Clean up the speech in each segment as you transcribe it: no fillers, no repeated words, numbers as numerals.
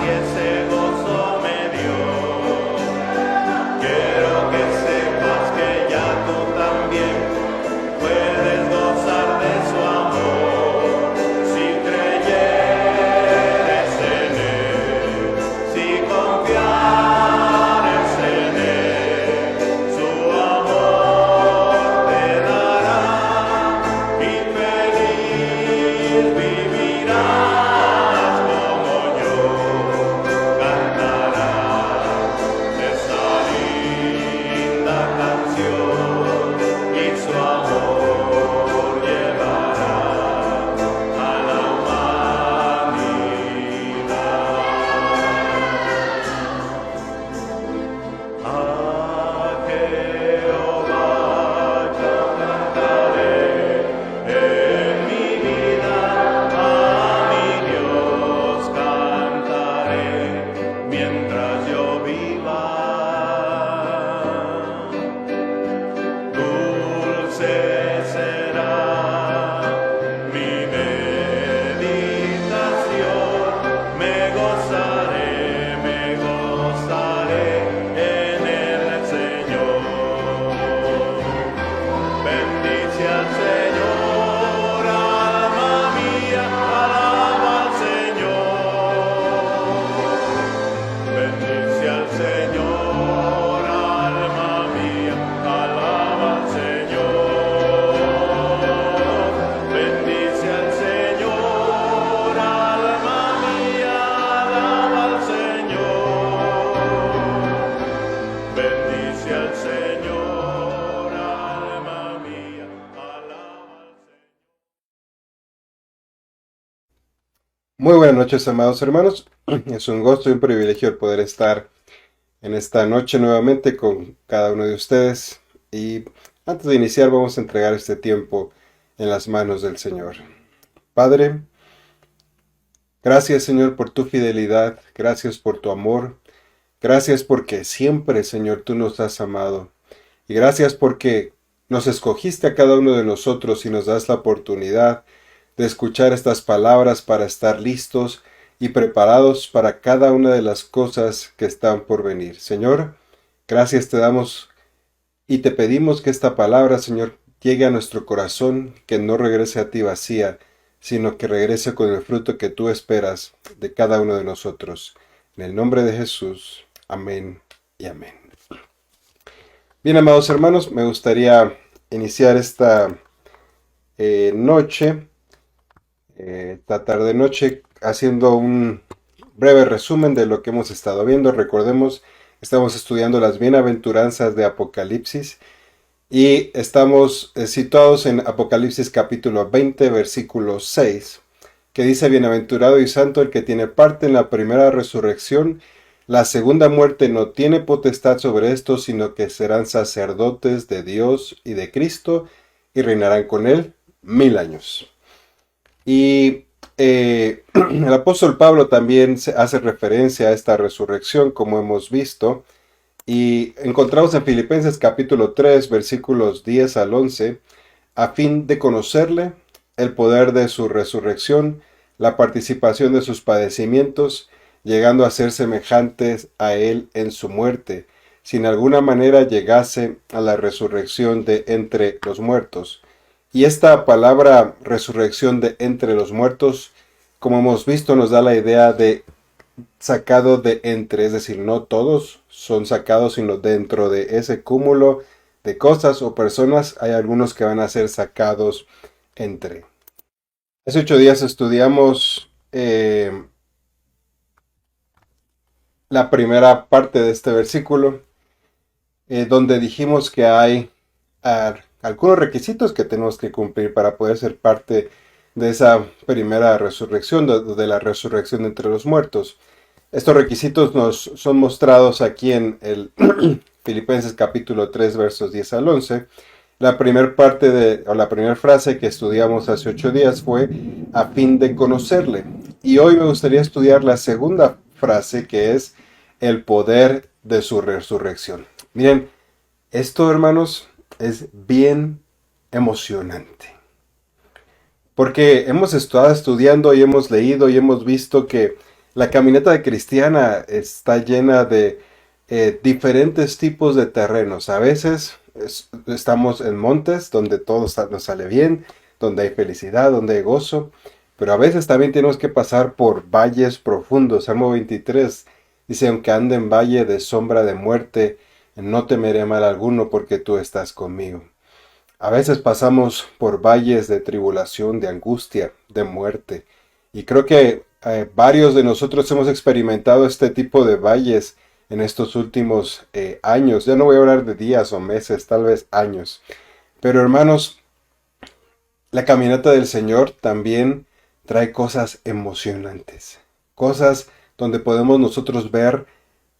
y ese gozo me dio. Quiero que sepas que ya tú también puedes gozar de su amor si creyeres en él, si confiares en él, su amor te dará y feliz vivirás como yo. Cantarás esa linda canción y su amor llevará a la humanidad. A Jehová yo cantaré en mi vida, a mi Dios cantaré mientras yo viva. Dulce será mi meditación, me gozaré en el Señor. Bendice al Señor, alma mía, alaba al Señor. Bendice al Señor, alma mía, alaba al Señor. Bendice al Señor, alma mía, alaba al Señor. Bendice al Señor, alma mía, alaba al Señor. Muy buenas noches, amados hermanos. Es un gusto y un privilegio el poder estar en esta noche nuevamente con cada uno de ustedes. Y antes de iniciar, vamos a entregar este tiempo en las manos del Señor. Padre, gracias, Señor, por tu fidelidad. Gracias por tu amor. Gracias porque siempre, Señor, tú nos has amado. Y gracias porque nos escogiste a cada uno de nosotros y nos das la oportunidad de escuchar estas palabras para estar listos y preparados para cada una de las cosas que están por venir. Señor, gracias te damos y te pedimos que esta palabra, Señor, llegue a nuestro corazón, que no regrese a ti vacía, sino que regrese con el fruto que tú esperas de cada uno de nosotros. En el nombre de Jesús, amén y amén. Bien, amados hermanos, me gustaría iniciar esta esta tarde-noche, haciendo un breve resumen de lo que hemos estado viendo. Recordemos, estamos estudiando las bienaventuranzas de Apocalipsis y estamos situados en Apocalipsis capítulo 20, versículo 6, que dice: Bienaventurado y santo el que tiene parte en la primera resurrección. La segunda muerte no tiene potestad sobre estos, sino que serán sacerdotes de Dios y de Cristo y reinarán con él 1000 años. Y el apóstol Pablo también hace referencia a esta resurrección, como hemos visto, y encontramos en Filipenses capítulo 3, versículos 10 al 11, a fin de conocerle, el poder de su resurrección, la participación de sus padecimientos, llegando a ser semejantes a él en su muerte, si en alguna manera llegase a la resurrección de entre los muertos. Y esta palabra resurrección de entre los muertos, como hemos visto, nos da la idea de sacado de entre, es decir, no todos son sacados, sino dentro de ese cúmulo de cosas o personas hay algunos que van a ser sacados entre. Hace 8 días estudiamos la primera parte de este versículo, donde dijimos que hay algunos requisitos que tenemos que cumplir para poder ser parte de esa primera resurrección, de la resurrección entre los muertos. Estos requisitos nos son mostrados aquí en el Filipenses capítulo 3, versos 10 al 11. La primera parte la primera frase que estudiamos hace 8 días fue a fin de conocerle. Y hoy me gustaría estudiar la segunda frase, que es el poder de su resurrección. Miren, esto, hermanos, es bien emocionante. Porque hemos estado estudiando y hemos leído y hemos visto que La caminata de cristiana está llena de diferentes tipos de terrenos. A veces estamos en montes donde todo nos sale bien, donde hay felicidad, donde hay gozo, pero a veces también tenemos que pasar por valles profundos. Salmo 23 dice, aunque ande en valle de sombra de muerte, no temeré mal alguno porque tú estás conmigo. A veces pasamos por valles de tribulación, de angustia, de muerte. Y creo que varios de nosotros hemos experimentado este tipo de valles en estos últimos años. Ya no voy a hablar de días o meses, tal vez años. Pero hermanos, la caminata del Señor también trae cosas emocionantes. Cosas donde podemos nosotros ver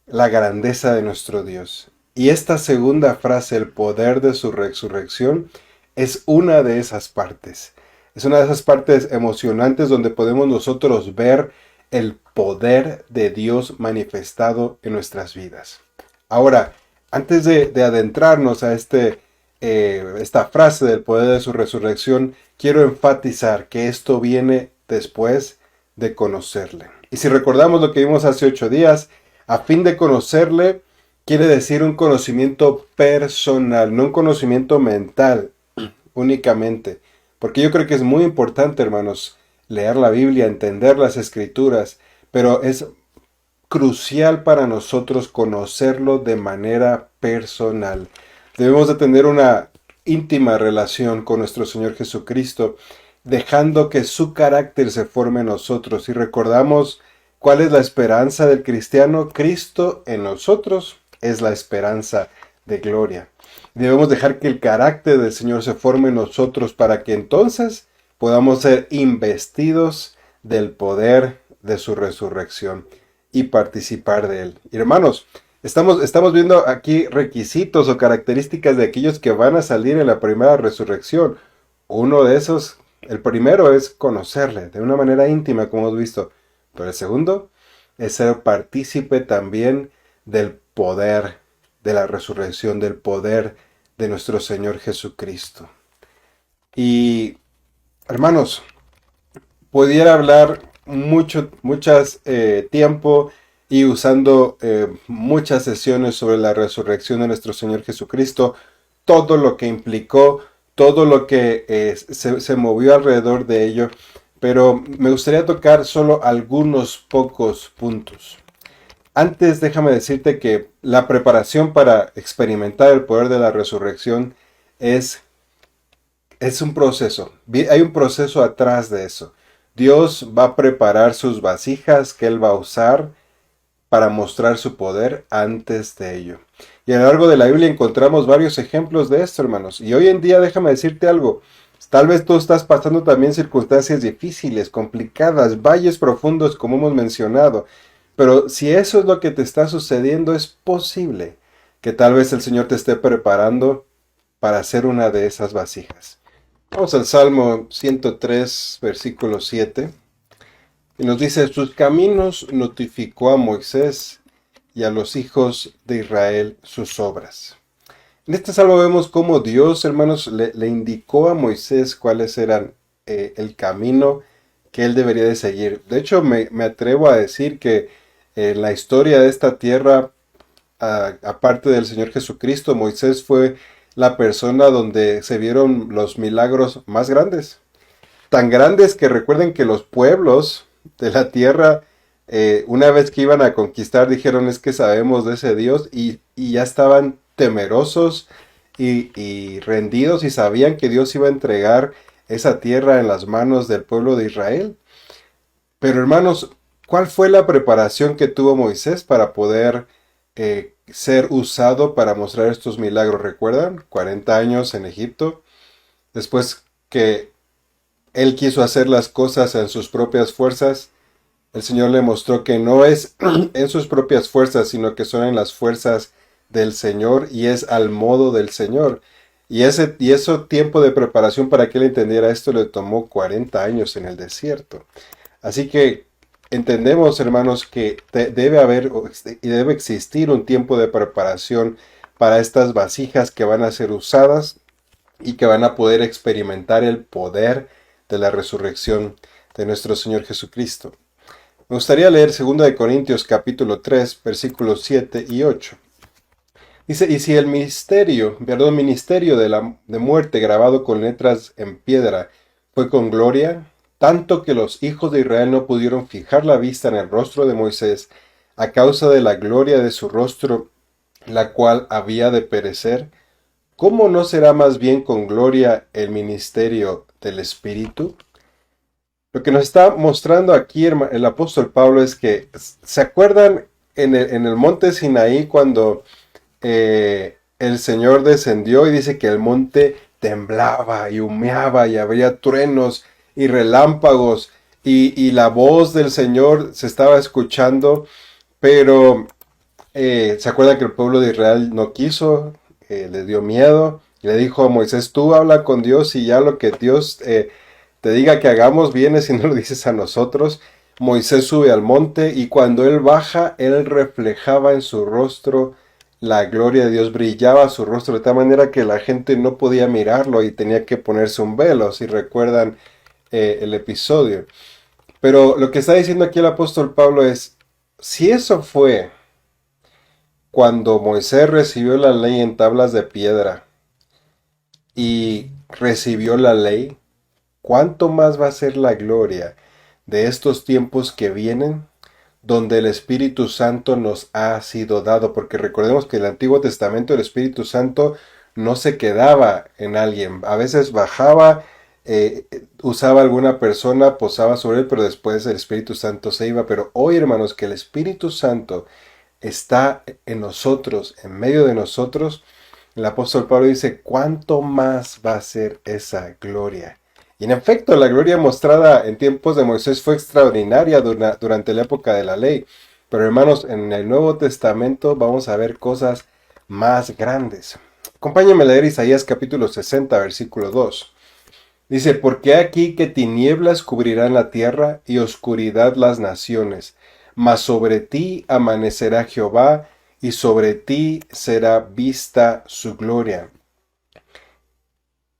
la grandeza de nuestro Dios. Y esta segunda frase, el poder de su resurrección, es una de esas partes. Es una de esas partes emocionantes donde podemos nosotros ver el poder de Dios manifestado en nuestras vidas. Ahora, antes de adentrarnos a esta frase del poder de su resurrección, quiero enfatizar que esto viene después de conocerle. Y si recordamos lo que vimos hace 8 días, a fin de conocerle, quiere decir un conocimiento personal, no un conocimiento mental únicamente. Porque yo creo que es muy importante, hermanos, leer la Biblia, entender las escrituras, pero es crucial para nosotros conocerlo de manera personal. Debemos de tener una íntima relación con nuestro Señor Jesucristo, dejando que su carácter se forme en nosotros. Y recordamos cuál es la esperanza del cristiano. Cristo en nosotros es la esperanza de gloria. Debemos dejar que el carácter del Señor se forme en nosotros para que entonces podamos ser investidos del poder de su resurrección y participar de él. Y hermanos, estamos viendo aquí requisitos o características de aquellos que van a salir en la primera resurrección. Uno de esos, el primero es conocerle de una manera íntima, como hemos visto. Pero el segundo es ser partícipe también del poder de la resurrección, del poder de nuestro Señor Jesucristo. Y hermanos, pudiera hablar muchas tiempo y usando muchas sesiones sobre la resurrección de nuestro Señor Jesucristo, todo lo que implicó, todo lo que se movió alrededor de ello, pero me gustaría tocar solo algunos pocos puntos. Antes déjame decirte que la preparación para experimentar el poder de la resurrección es un proceso. Hay un proceso atrás de eso. Dios va a preparar sus vasijas que Él va a usar para mostrar su poder antes de ello. Y a lo largo de la Biblia encontramos varios ejemplos de esto, hermanos. Y hoy en día déjame decirte algo. Tal vez tú estás pasando también circunstancias difíciles, complicadas, valles profundos como hemos mencionado. Pero si eso es lo que te está sucediendo, es posible que tal vez el Señor te esté preparando para ser una de esas vasijas. Vamos al Salmo 103, versículo 7. Y nos dice, sus caminos notificó a Moisés y a los hijos de Israel sus obras. En este salmo vemos cómo Dios, hermanos, le indicó a Moisés cuáles eran el camino que él debería de seguir. De hecho, me atrevo a decir que en la historia de esta tierra, aparte del Señor Jesucristo, Moisés fue la persona donde se vieron los milagros más grandes. Tan grandes que recuerden que los pueblos de la tierra, una vez que iban a conquistar, dijeron es que sabemos de ese Dios y ya estaban temerosos y rendidos y sabían que Dios iba a entregar esa tierra en las manos del pueblo de Israel. Pero hermanos, ¿cuál fue la preparación que tuvo Moisés para poder ser usado para mostrar estos milagros? ¿Recuerdan? 40 años en Egipto. Después que él quiso hacer las cosas en sus propias fuerzas, el Señor le mostró que no es en sus propias fuerzas, sino que son en las fuerzas del Señor y es al modo del Señor. Y ese tiempo de preparación para que él entendiera esto le tomó 40 años en el desierto. Así que entendemos, hermanos, que debe haber y debe existir un tiempo de preparación para estas vasijas que van a ser usadas y que van a poder experimentar el poder de la resurrección de nuestro Señor Jesucristo. Me gustaría leer 2 de Corintios capítulo 3, versículos 7 y 8. Dice, y si el ministerio de muerte grabado con letras en piedra fue con gloria, tanto que los hijos de Israel no pudieron fijar la vista en el rostro de Moisés a causa de la gloria de su rostro, la cual había de perecer, ¿cómo no será más bien con gloria el ministerio del Espíritu? Lo que nos está mostrando aquí el apóstol Pablo es que, ¿se acuerdan en el monte Sinaí cuando el Señor descendió y dice que el monte temblaba y humeaba y había truenos y relámpagos y la voz del Señor se estaba escuchando, pero ¿se acuerdan que el pueblo de Israel no quiso? Le dio miedo. Le dijo a Moisés, tú habla con Dios y ya lo que Dios te diga que hagamos, vienes y no lo dices a nosotros. Moisés sube al monte y cuando él baja, él reflejaba en su rostro la gloria de Dios, brillaba su rostro de tal manera que la gente no podía mirarlo y tenía que ponerse un velo, si recuerdan el episodio. Pero lo que está diciendo aquí el apóstol Pablo es, si eso fue cuando Moisés recibió la ley en tablas de piedra y recibió la ley, ¿cuánto más va a ser la gloria de estos tiempos que vienen, donde el Espíritu Santo nos ha sido dado? Porque recordemos que en el Antiguo Testamento el Espíritu Santo no se quedaba en alguien, a veces bajaba, usaba alguna persona, posaba sobre él, pero después el Espíritu Santo se iba. Pero hoy, hermanos, que el Espíritu Santo está en nosotros, en medio de nosotros, el apóstol Pablo dice, ¿cuánto más va a ser esa gloria? Y en efecto, la gloria mostrada en tiempos de Moisés fue extraordinaria durante la época de la ley. Pero hermanos, en el Nuevo Testamento vamos a ver cosas más grandes. Acompáñenme a leer Isaías capítulo 60, versículo 2. Dice, porque aquí que tinieblas cubrirán la tierra y oscuridad las naciones, mas sobre ti amanecerá Jehová y sobre ti será vista su gloria.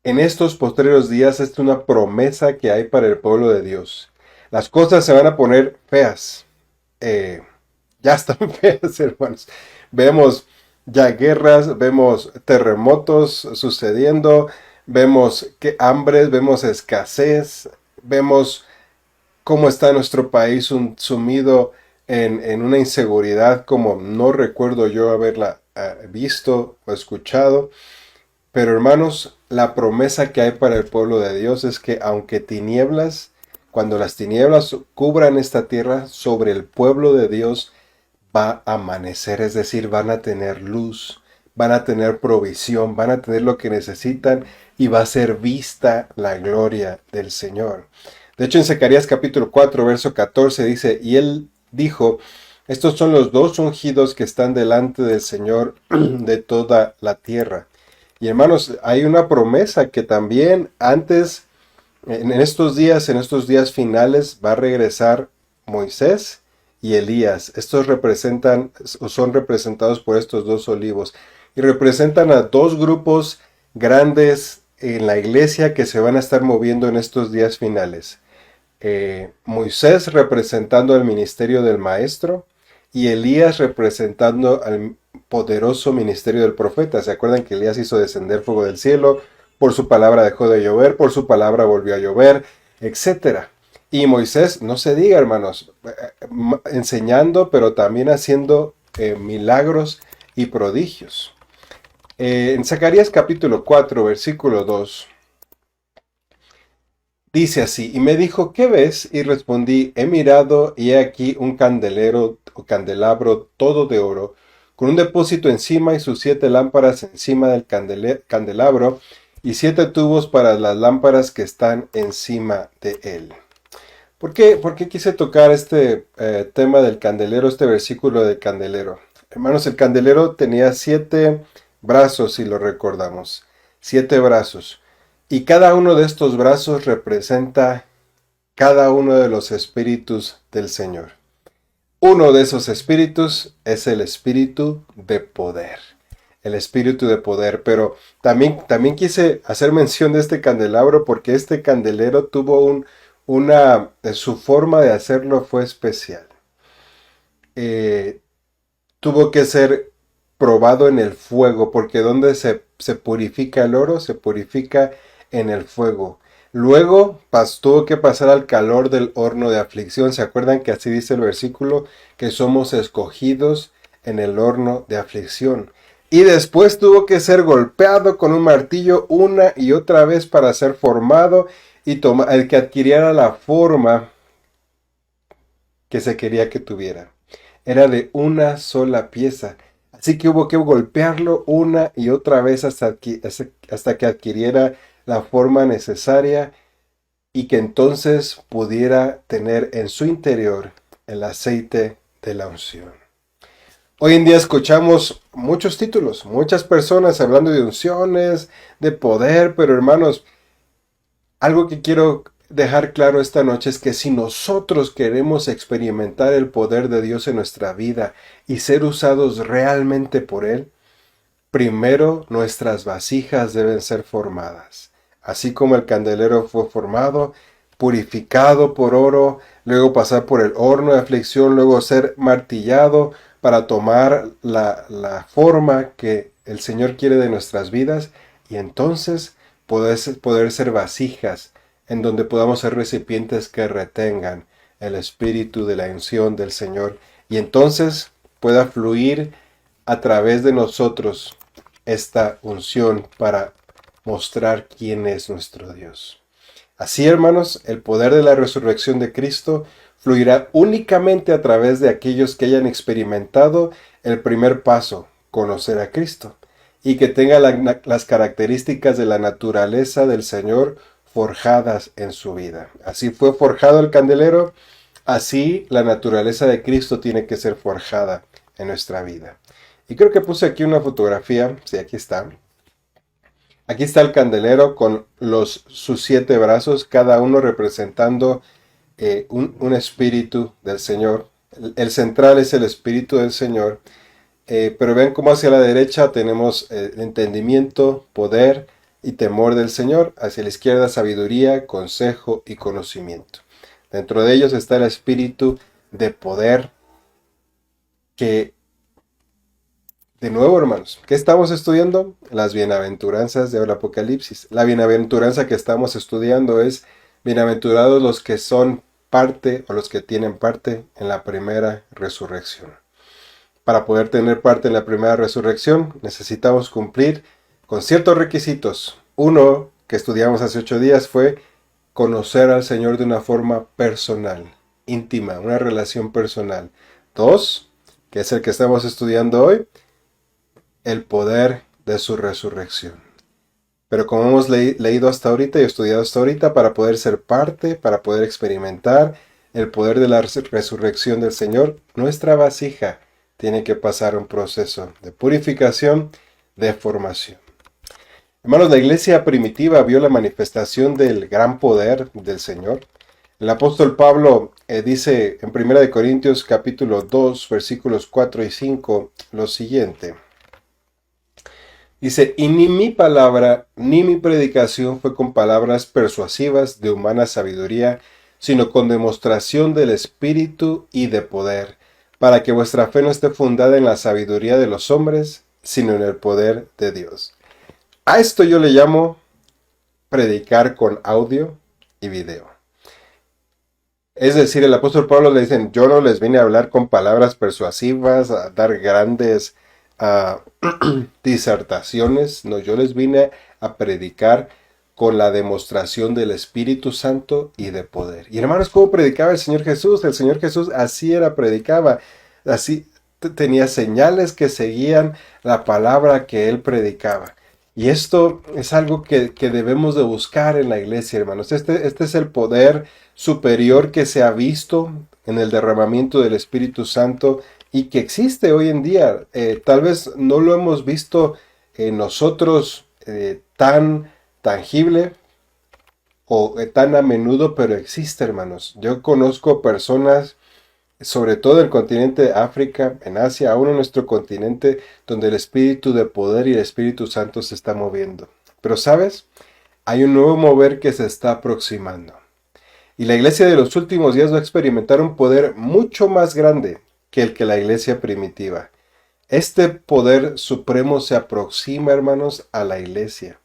En estos postreros días es una promesa que hay para el pueblo de Dios. Las cosas se van a poner feas. Ya están feas, hermanos. Vemos ya guerras, vemos terremotos sucediendo, vemos que hambres, vemos escasez, vemos cómo está nuestro país sumido en una inseguridad como no recuerdo yo haberla visto o escuchado. Pero hermanos, la promesa que hay para el pueblo de Dios es que aunque tinieblas, cuando las tinieblas cubran esta tierra, sobre el pueblo de Dios va a amanecer, es decir, van a tener luz, van a tener provisión, van a tener lo que necesitan y va a ser vista la gloria del Señor. De hecho, en Zacarías capítulo 4, verso 14 dice, y él dijo, estos son los dos ungidos que están delante del Señor de toda la tierra. Y hermanos, hay una promesa que también antes, en estos días finales, va a regresar Moisés y Elías. Estos representan, o son representados por estos dos olivos. Y representan a dos grupos grandes en la iglesia que se van a estar moviendo en estos días finales. Moisés representando al ministerio del maestro y Elías representando al poderoso ministerio del profeta. ¿Se acuerdan que Elías hizo descender fuego del cielo? Por su palabra dejó de llover, por su palabra volvió a llover, etc. Y Moisés, no se diga, hermanos, enseñando, pero también haciendo milagros y prodigios. En Zacarías capítulo 4, versículo 2, dice así, y me dijo, ¿qué ves? Y respondí, he mirado y he aquí un candelero o candelabro todo de oro, con un depósito encima y sus 7 lámparas encima del candelabro y 7 tubos para las lámparas que están encima de él. ¿Por qué quise tocar este tema del candelero, este versículo del candelero? Hermanos, el candelero tenía 7 brazos, si lo recordamos, 7 brazos. Y cada uno de estos brazos representa cada uno de los espíritus del Señor. Uno de esos espíritus es el espíritu de poder. El espíritu de poder. Pero también quise hacer mención de este candelabro porque este candelero tuvo Su forma de hacerlo fue especial. Tuvo que ser probado en el fuego, porque donde se purifica el oro, se purifica en el fuego. Luego tuvo que pasar al calor del horno de aflicción. ¿Se acuerdan que así dice el versículo? Que somos escogidos en el horno de aflicción. Y después tuvo que ser golpeado con un martillo una y otra vez para ser formado y el que adquiriera la forma que se quería que tuviera. Era de una sola pieza. Así que hubo que golpearlo una y otra vez hasta que adquiriera la forma necesaria y que entonces pudiera tener en su interior el aceite de la unción. Hoy en día escuchamos muchos títulos, muchas personas hablando de unciones, de poder, pero hermanos, algo que quiero dejar claro esta noche es que si nosotros queremos experimentar el poder de Dios en nuestra vida y ser usados realmente por Él, primero nuestras vasijas deben ser formadas. Así como el candelero fue formado, purificado por oro, luego pasar por el horno de aflicción, luego ser martillado para tomar la que el Señor quiere de nuestras vidas y entonces poder ser vasijas en donde podamos ser recipientes que retengan el espíritu de la unción del Señor y entonces pueda fluir a través de nosotros esta unción para mostrar quién es nuestro Dios. Así, hermanos, el poder de la resurrección de Cristo fluirá únicamente a través de aquellos que hayan experimentado el primer paso, conocer a Cristo, y que tengan las características de la naturaleza del Señor forjadas en su vida. Así fue forjado el candelero, así la naturaleza de Cristo tiene que ser forjada en nuestra vida. Y creo que puse aquí una fotografía, sí, aquí está. Aquí está el candelero con sus 7 brazos, cada uno representando un espíritu del Señor. El central es el espíritu del Señor, pero ven cómo hacia la derecha tenemos entendimiento, poder y temor del Señor, hacia la izquierda sabiduría, consejo y conocimiento. Dentro de ellos está el espíritu de poder que, de nuevo hermanos, ¿qué estamos estudiando? Las bienaventuranzas del Apocalipsis. La bienaventuranza que estamos estudiando es bienaventurados los que son parte o los que tienen parte en la primera resurrección. Para poder tener parte en la primera resurrección necesitamos cumplir con ciertos requisitos. Uno, que estudiamos hace 8 días, fue conocer al Señor de una forma personal, íntima, una relación personal. 2, que es el que estamos estudiando hoy, el poder de su resurrección. Pero como hemos leído hasta ahorita y estudiado hasta ahorita, para poder ser parte, para poder experimentar el poder de la resurrección del Señor, nuestra vasija tiene que pasar un proceso de purificación, de formación. Hermanos, la iglesia primitiva vio la manifestación del gran poder del Señor. El apóstol Pablo dice en 1 Corintios capítulo 2, versículos 4 y 5, lo siguiente. Dice, y ni mi palabra ni mi predicación fue con palabras persuasivas de humana sabiduría, sino con demostración del Espíritu y de poder, para que vuestra fe no esté fundada en la sabiduría de los hombres, sino en el poder de Dios. A esto yo le llamo predicar con audio y video. Es decir, el apóstol Pablo le dicen, yo no les vine a hablar con palabras persuasivas, a dar grandes disertaciones, no, yo les vine a predicar con la demostración del Espíritu Santo y de poder. Y hermanos, ¿cómo predicaba el Señor Jesús? El Señor Jesús así predicaba, así tenía señales que seguían la palabra que Él predicaba. Y esto es algo que debemos de buscar en la iglesia, hermanos. Este es el poder superior que se ha visto en el derramamiento del Espíritu Santo y que existe hoy en día. Tal vez no lo hemos visto nosotros tan tangible o tan a menudo, pero existe, hermanos. Yo conozco personas, sobre todo en el continente de África, en Asia, aún en nuestro continente, donde el espíritu de poder y el Espíritu Santo se está moviendo. Pero, ¿sabes? Hay un nuevo mover que se está aproximando. Y la iglesia de los últimos días va a experimentar un poder mucho más grande que el que la iglesia primitiva. Este poder supremo se aproxima, hermanos, a la iglesia.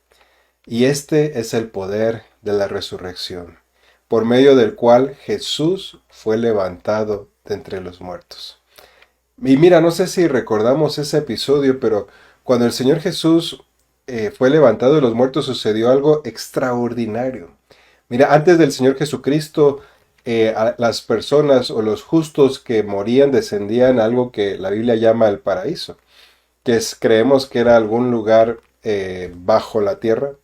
Y este es el poder de la resurrección, por medio del cual Jesús fue levantado de entre los muertos. Y mira, no sé si recordamos ese episodio, pero cuando el Señor Jesús fue levantado de los muertos sucedió algo extraordinario. Mira, antes del Señor Jesucristo, las personas o los justos que morían descendían a algo que la Biblia llama el paraíso, que creemos que era algún lugar bajo la tierra,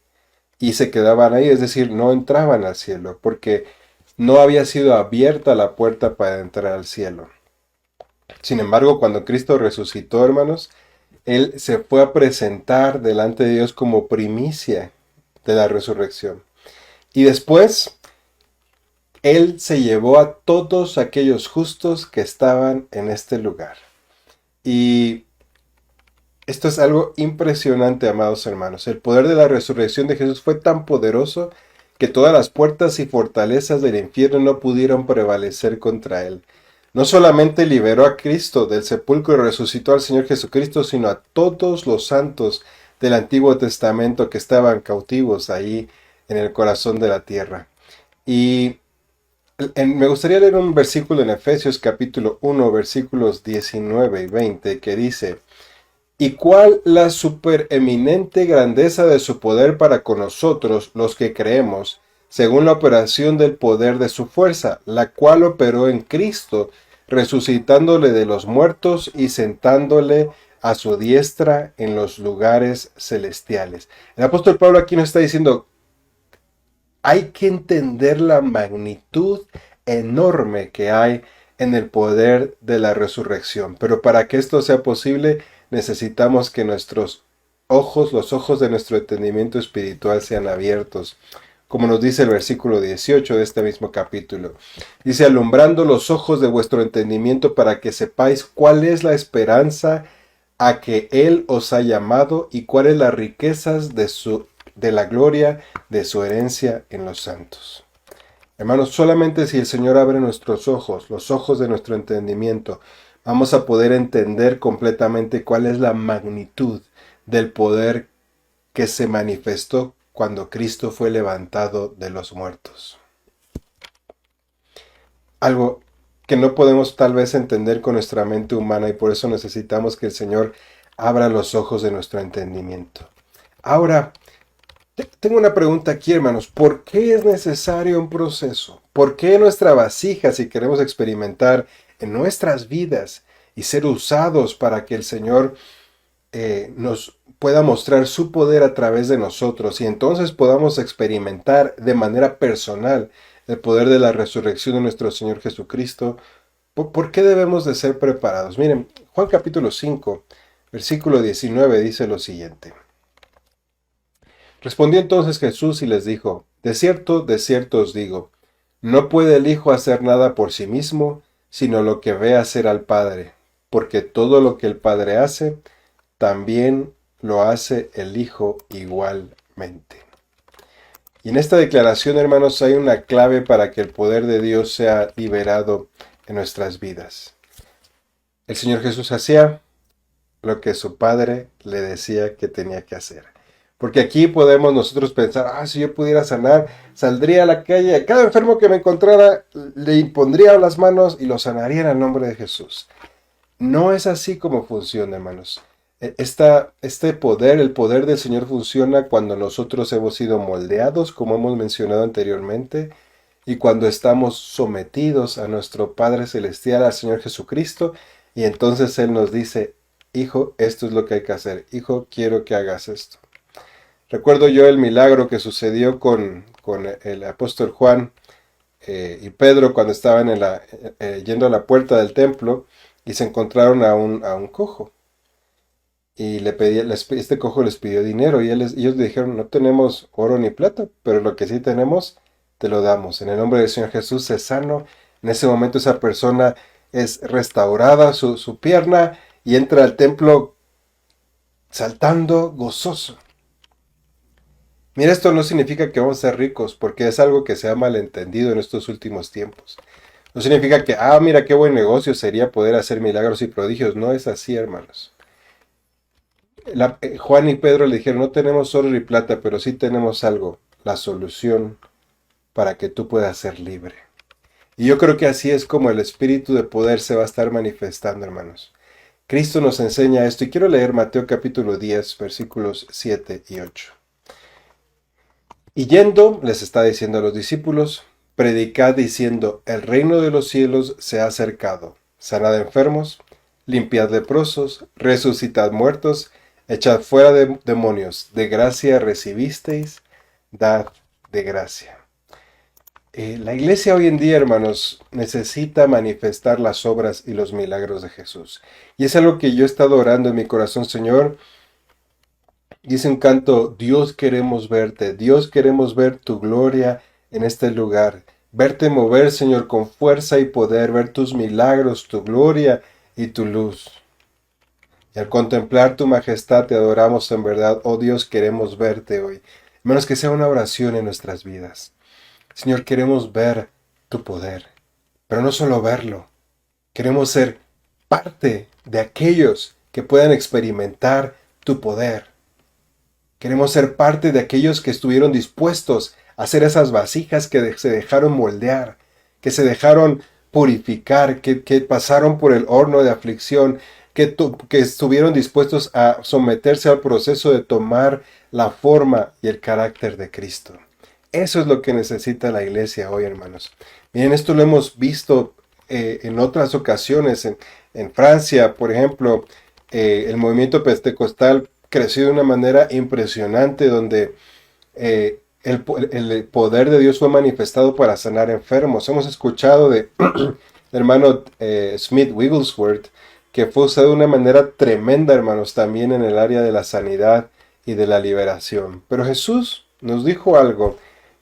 y se quedaban ahí, es decir, no entraban al cielo, porque no había sido abierta la puerta para entrar al cielo. Sin embargo, cuando Cristo resucitó, hermanos, Él se fue a presentar delante de Dios como primicia de la resurrección. Y después, Él se llevó a todos aquellos justos que estaban en este lugar. Y esto es algo impresionante, amados hermanos. El poder de la resurrección de Jesús fue tan poderoso que todas las puertas y fortalezas del infierno no pudieron prevalecer contra Él. No solamente liberó a Cristo del sepulcro y resucitó al Señor Jesucristo, sino a todos los santos del Antiguo Testamento que estaban cautivos ahí en el corazón de la tierra. Y me gustaría leer un versículo en Efesios capítulo 1, versículos 19 y 20, que dice: ¿Y cuál la supereminente grandeza de su poder para con nosotros, los que creemos, según la operación del poder de su fuerza, la cual operó en Cristo, resucitándole de los muertos y sentándole a su diestra en los lugares celestiales? El apóstol Pablo aquí nos está diciendo, hay que entender la magnitud enorme que hay en el poder de la resurrección. Pero para que esto sea posible, necesitamos que nuestros ojos, los ojos de nuestro entendimiento espiritual sean abiertos. Como nos dice el versículo 18 de este mismo capítulo. Dice, alumbrando los ojos de vuestro entendimiento para que sepáis cuál es la esperanza a que Él os ha llamado y cuáles las riquezas de la gloria de su herencia en los santos. Hermanos, solamente si el Señor abre nuestros ojos, los ojos de nuestro entendimiento, vamos a poder entender completamente cuál es la magnitud del poder que se manifestó cuando Cristo fue levantado de los muertos. Algo que no podemos tal vez entender con nuestra mente humana y por eso necesitamos que el Señor abra los ojos de nuestro entendimiento. Ahora, tengo una pregunta aquí, hermanos. ¿Por qué es necesario un proceso? ¿Por qué nuestra vasija, si queremos experimentar en nuestras vidas y ser usados para que el Señor nos pueda mostrar su poder a través de nosotros y entonces podamos experimentar de manera personal el poder de la resurrección de nuestro Señor Jesucristo? ¿Por qué debemos de ser preparados? Miren, Juan capítulo 5, versículo 19 dice lo siguiente. Respondió entonces Jesús y les dijo, de cierto os digo, no puede el Hijo hacer nada por sí mismo, sino lo que ve hacer al Padre, porque todo lo que el Padre hace, también lo hace el Hijo igualmente. Y en esta declaración, hermanos, hay una clave para que el poder de Dios sea liberado en nuestras vidas. El Señor Jesús hacía lo que su Padre le decía que tenía que hacer. Porque aquí podemos nosotros pensar, si yo pudiera sanar, saldría a la calle, a cada enfermo que me encontrara, le impondría las manos y lo sanaría en el nombre de Jesús. No es así como funciona, hermanos. Este poder, el poder del Señor funciona cuando nosotros hemos sido moldeados, como hemos mencionado anteriormente, y cuando estamos sometidos a nuestro Padre Celestial, al Señor Jesucristo, y entonces Él nos dice, hijo, esto es lo que hay que hacer. Hijo, quiero que hagas esto. Recuerdo yo el milagro que sucedió con el apóstol Juan y Pedro cuando estaban yendo a la puerta del templo y se encontraron a un cojo. Y este cojo les pidió dinero y ellos le dijeron, no tenemos oro ni plata, pero lo que sí tenemos, te lo damos. En el nombre del Señor Jesús es sano. En ese momento esa persona es restaurada, su pierna, y entra al templo saltando, gozoso. Mira, esto no significa que vamos a ser ricos, porque es algo que se ha malentendido en estos últimos tiempos. No significa que, mira qué buen negocio sería poder hacer milagros y prodigios. No es así, hermanos. Juan y Pedro le dijeron, no tenemos oro ni plata, pero sí tenemos algo, la solución para que tú puedas ser libre. Y yo creo que así es como el espíritu de poder se va a estar manifestando, hermanos. Cristo nos enseña esto y quiero leer Mateo capítulo 10, versículos 7 y 8. Y yendo, les está diciendo a los discípulos, predicad diciendo, el reino de los cielos se ha acercado. Sanad enfermos, limpiad leprosos, resucitad muertos, echad fuera demonios. De gracia recibisteis, dad de gracia. La iglesia hoy en día, hermanos, necesita manifestar las obras y los milagros de Jesús. Y es algo que yo he estado orando en mi corazón, Señor. Dice un canto, Dios queremos verte, Dios queremos ver tu gloria en este lugar. Verte mover, Señor, con fuerza y poder, ver tus milagros, tu gloria y tu luz. Y al contemplar tu majestad te adoramos en verdad. Oh Dios, queremos verte hoy. Menos que sea una oración en nuestras vidas. Señor, queremos ver tu poder, pero no solo verlo. Queremos ser parte de aquellos que puedan experimentar tu poder. Queremos ser parte de aquellos que estuvieron dispuestos a hacer esas vasijas que se dejaron moldear, que se dejaron purificar, que pasaron por el horno de aflicción, que estuvieron dispuestos a someterse al proceso de tomar la forma y el carácter de Cristo. Eso es lo que necesita la iglesia hoy, hermanos. Miren, esto lo hemos visto en otras ocasiones. En Francia, por ejemplo, el movimiento pentecostal creció de una manera impresionante, donde el poder de Dios fue manifestado para sanar enfermos. Hemos escuchado de el hermano Smith Wigglesworth, que fue usado de una manera tremenda, hermanos, también en el área de la sanidad y de la liberación. Pero Jesús nos dijo algo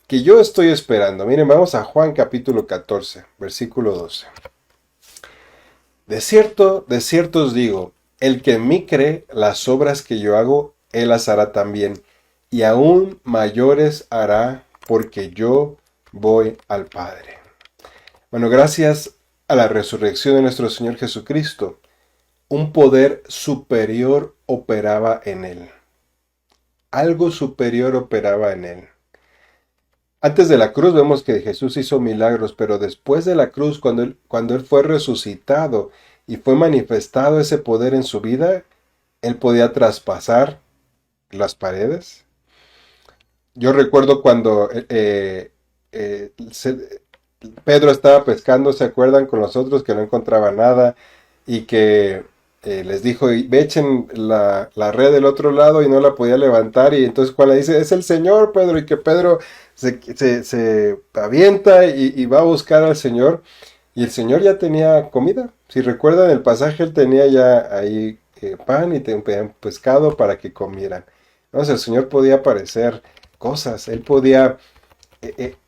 que yo estoy esperando. Miren, vamos a Juan capítulo 14, versículo 12. De cierto os digo, el que en mí cree, las obras que yo hago, él las hará también, y aún mayores hará, porque yo voy al Padre. Bueno, gracias a la resurrección de nuestro Señor Jesucristo, un poder superior operaba en él. Algo superior operaba en él. Antes de la cruz vemos que Jesús hizo milagros, pero después de la cruz, cuando él fue resucitado y fue manifestado ese poder en su vida, él podía traspasar las paredes. Yo recuerdo cuando Pedro estaba pescando, ¿se acuerdan? Con los otros, que no encontraba nada y que les dijo, echen la red del otro lado, y no la podía levantar, y entonces cuando le dice, es el Señor, Pedro, y que Pedro se avienta y va a buscar al Señor, y el Señor ya tenía comida. Si recuerdan el pasaje, él tenía ya ahí pan y pescado para que comieran. Entonces el Señor podía aparecer cosas, él podía,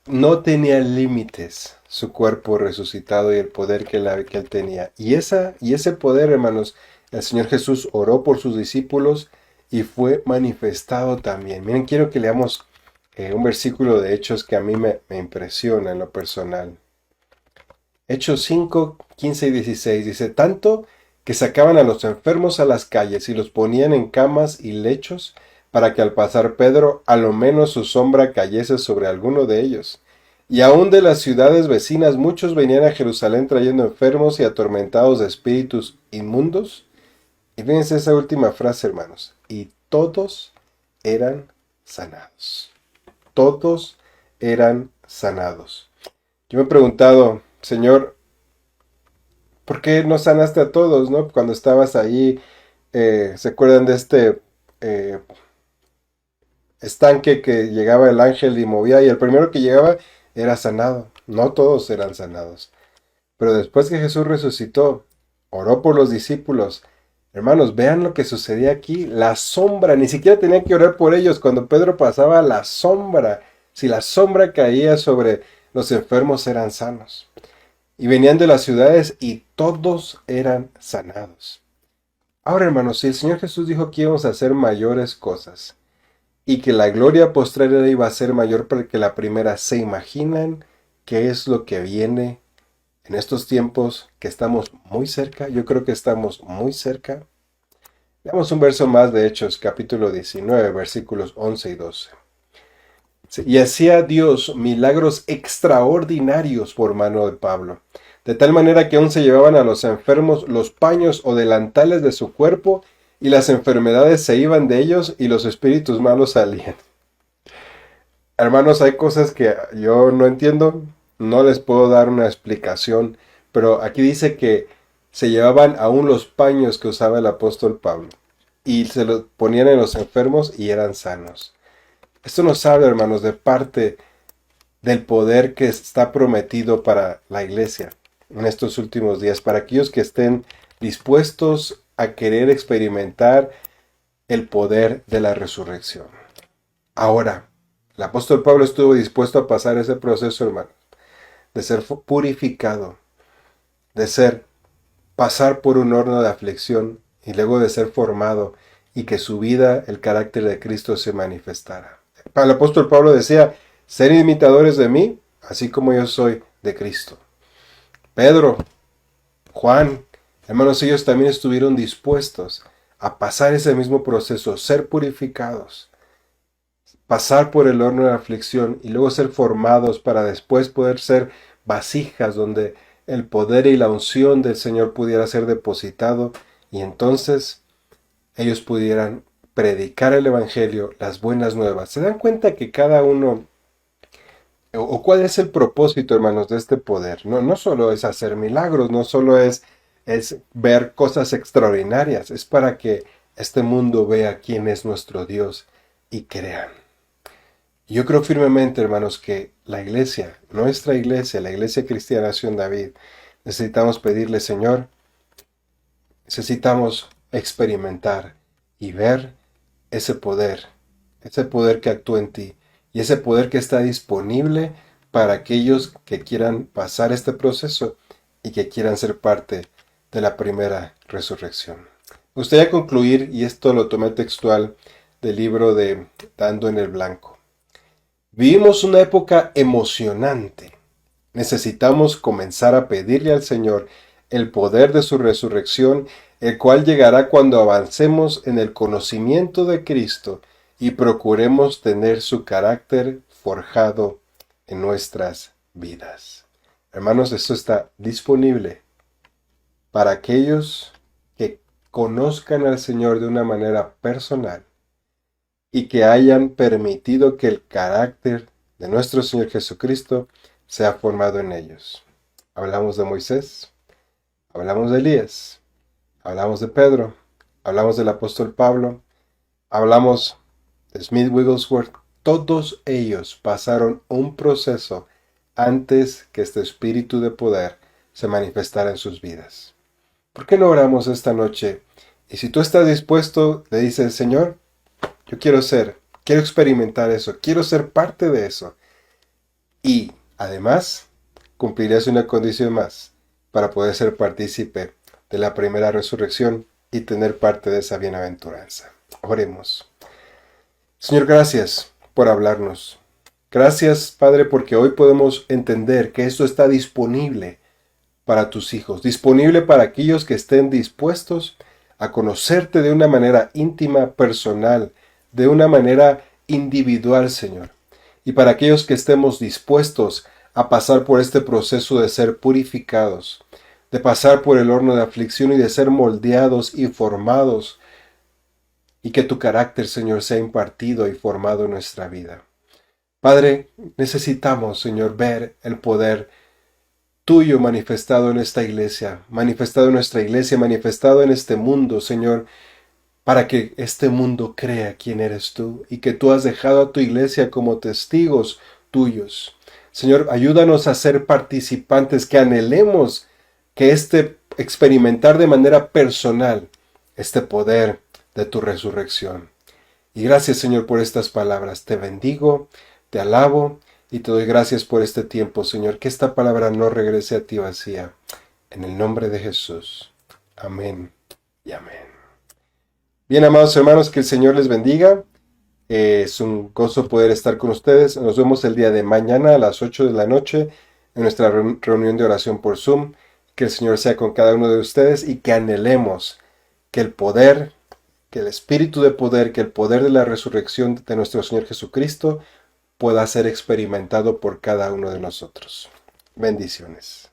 no tenía límites su cuerpo resucitado y el poder que él tenía. Y ese poder, hermanos, el Señor Jesús oró por sus discípulos y fue manifestado también. Miren, quiero que leamos un versículo de Hechos que a mí me impresiona en lo personal. Hechos 5, 15 y 16 dice, tanto que sacaban a los enfermos a las calles y los ponían en camas y lechos, para que al pasar Pedro, a lo menos su sombra cayese sobre alguno de ellos. Y aún de las ciudades vecinas muchos venían a Jerusalén trayendo enfermos y atormentados de espíritus inmundos. Y fíjense esa última frase, hermanos. Y todos eran sanados. Todos eran sanados. Yo me he preguntado, Señor, ¿por qué no sanaste a todos, no? Cuando estabas ahí, ¿se acuerdan de este estanque que llegaba el ángel y movía, y el primero que llegaba era sanado? No todos eran sanados. Pero después que Jesús resucitó, oró por los discípulos. Hermanos, vean lo que sucedía aquí. La sombra, ni siquiera tenían que orar por ellos. Cuando Pedro pasaba, la sombra, si la sombra caía sobre los enfermos, eran sanos. Y venían de las ciudades y todos eran sanados. Ahora, hermanos, si el Señor Jesús dijo que íbamos a hacer mayores cosas, y que la gloria postrera iba a ser mayor que la primera. ¿Se imaginan qué es lo que viene en estos tiempos que estamos muy cerca? Yo creo que estamos muy cerca. Veamos un verso más de Hechos, capítulo 19, versículos 11 y 12. Y hacía Dios milagros extraordinarios por mano de Pablo, de tal manera que aún se llevaban a los enfermos los paños o delantales de su cuerpo, y las enfermedades se iban de ellos y los espíritus malos salían. Hermanos, hay cosas que yo no entiendo, no les puedo dar una explicación, pero aquí dice que se llevaban aún los paños que usaba el apóstol Pablo y se los ponían en los enfermos y eran sanos. Esto nos habla, hermanos, de parte del poder que está prometido para la iglesia en estos últimos días, para aquellos que estén dispuestos a querer experimentar el poder de la resurrección. Ahora, el apóstol Pablo estuvo dispuesto a pasar ese proceso, hermano, de ser purificado, de pasar por un horno de aflicción y luego de ser formado y que su vida, el carácter de Cristo se manifestara. El apóstol Pablo decía, ser imitadores de mí, así como yo soy de Cristo. Pedro, Juan, hermanos, ellos también estuvieron dispuestos a pasar ese mismo proceso, ser purificados, pasar por el horno de aflicción y luego ser formados para después poder ser vasijas donde el poder y la unción del Señor pudiera ser depositado y entonces ellos pudieran predicar el Evangelio, las buenas nuevas. ¿Se dan cuenta que cada uno, o cuál es el propósito, hermanos, de este poder? No solo es hacer milagros, no solo es ver cosas extraordinarias, es para que este mundo vea quién es nuestro Dios y crean. Yo creo firmemente, hermanos, que la iglesia, nuestra iglesia, la iglesia cristiana Nación David, necesitamos pedirle, Señor, necesitamos experimentar y ver ese poder que actúa en ti y ese poder que está disponible para aquellos que quieran pasar este proceso y que quieran ser parte de la primera resurrección. Me gustaría concluir, y esto lo tomé textual del libro de Dando en el Blanco. Vivimos una época emocionante. Necesitamos comenzar a pedirle al Señor el poder de su resurrección, el cual llegará cuando avancemos en el conocimiento de Cristo y procuremos tener su carácter forjado en nuestras vidas. Hermanos, esto está disponible para aquellos que conozcan al Señor de una manera personal y que hayan permitido que el carácter de nuestro Señor Jesucristo sea formado en ellos. Hablamos de Moisés, hablamos de Elías, hablamos de Pedro, hablamos del apóstol Pablo, hablamos de Smith Wigglesworth. Todos ellos pasaron un proceso antes que este espíritu de poder se manifestara en sus vidas. ¿Por qué no oramos esta noche? Y si tú estás dispuesto, le dices, Señor, yo quiero experimentar eso, quiero ser parte de eso. Y además, cumplirás una condición más para poder ser partícipe de la primera resurrección y tener parte de esa bienaventuranza. Oremos. Señor, gracias por hablarnos. Gracias, Padre, porque hoy podemos entender que esto está disponible para tus hijos, disponible para aquellos que estén dispuestos a conocerte de una manera íntima, personal, de una manera individual, Señor. Y para aquellos que estemos dispuestos a pasar por este proceso de ser purificados, de pasar por el horno de aflicción y de ser moldeados y formados, y que tu carácter, Señor, sea impartido y formado en nuestra vida. Padre, necesitamos, Señor, ver el poder tuyo manifestado en esta iglesia, manifestado en nuestra iglesia, manifestado en este mundo, Señor, para que este mundo crea quién eres tú y que tú has dejado a tu iglesia como testigos tuyos. Señor, ayúdanos a ser participantes, que anhelemos que experimentar de manera personal este poder de tu resurrección. Y gracias, Señor, por estas palabras. Te bendigo, te alabo y te doy gracias por este tiempo, Señor. Que esta palabra no regrese a ti vacía. En el nombre de Jesús. Amén y amén. Bien, amados hermanos, que el Señor les bendiga. Es un gozo poder estar con ustedes. Nos vemos el día de mañana a las 8 de la noche en nuestra reunión de oración por Zoom. Que el Señor sea con cada uno de ustedes y que anhelemos que el poder, que el espíritu de poder, que el poder de la resurrección de nuestro Señor Jesucristo pueda ser experimentado por cada uno de nosotros. Bendiciones.